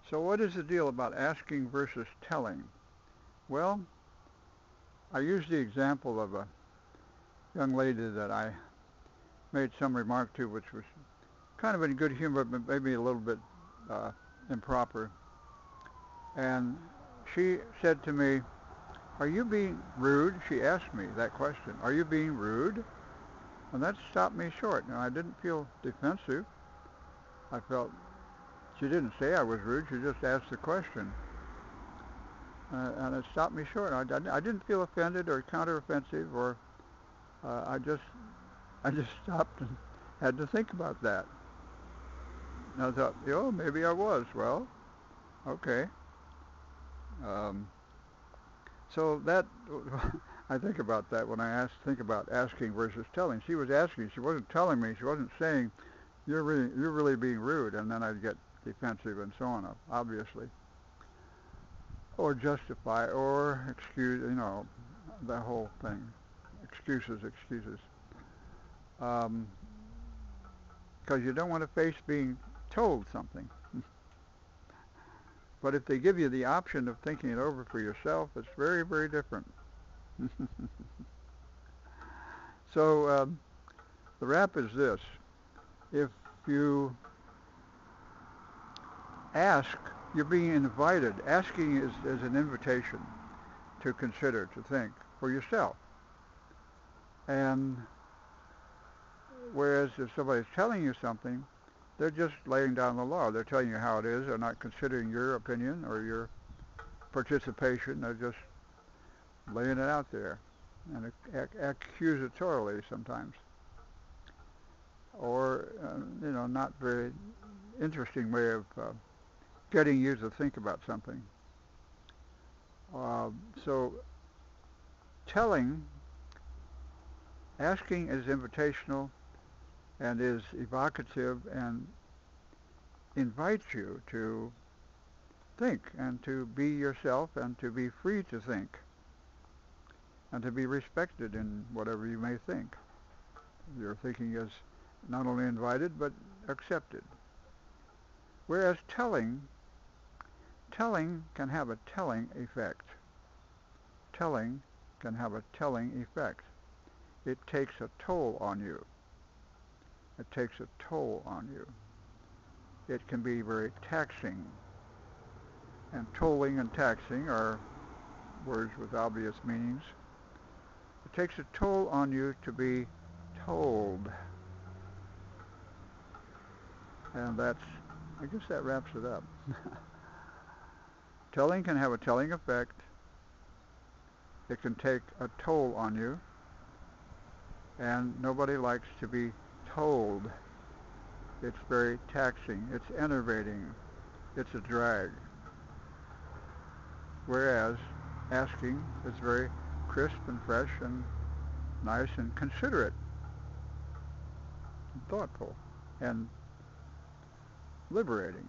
So what is the deal about asking versus telling? Well, I used the example of a young lady that I made some remark to, which was kind of in good humor, but maybe a little bit uh, improper. And she said to me, "Are you being rude?" She asked me that question. "Are you being rude?" And that stopped me short. Now, I didn't feel defensive. I felt she didn't say I was rude. She just asked the question. And it stopped me short. I didn't feel offended or counteroffensive, or uh, I just stopped and had to think about that. And I thought, maybe I was. Well, okay. Um, so that I think about that when think about asking versus telling. She was asking. She wasn't telling me. She wasn't saying you're really being rude, and then I'd get defensive and so on. Obviously, or justify or excuse. The whole thing. Excuses, excuses. Um, because you don't want to face being told something. But if they give you the option of thinking it over for yourself, it's very, very different. So the wrap is this. If you ask, you're being invited. Asking is an invitation to consider, to think for yourself. And whereas if somebody's telling you something, they're just laying down the law. They're telling you how it is. They're not considering your opinion or your participation. They're just laying it out there, and accusatorily sometimes, or not very interesting way of getting you to think about something. Uh, so telling, asking is invitational and is evocative and invites you to think and to be yourself and to be free to think and to be respected in whatever you may think. Your thinking is not only invited but accepted. Whereas telling can have a telling effect. Telling can have a telling effect. It takes a toll on you. It takes a toll on you. It can be very taxing. And tolling and taxing are words with obvious meanings. It takes a toll on you to be told. And I guess that wraps it up. Telling can have a telling effect. It can take a toll on you. And nobody likes to be told. It's very taxing. It's enervating. It's a drag. Whereas asking is very crisp and fresh and nice and considerate and thoughtful and liberating.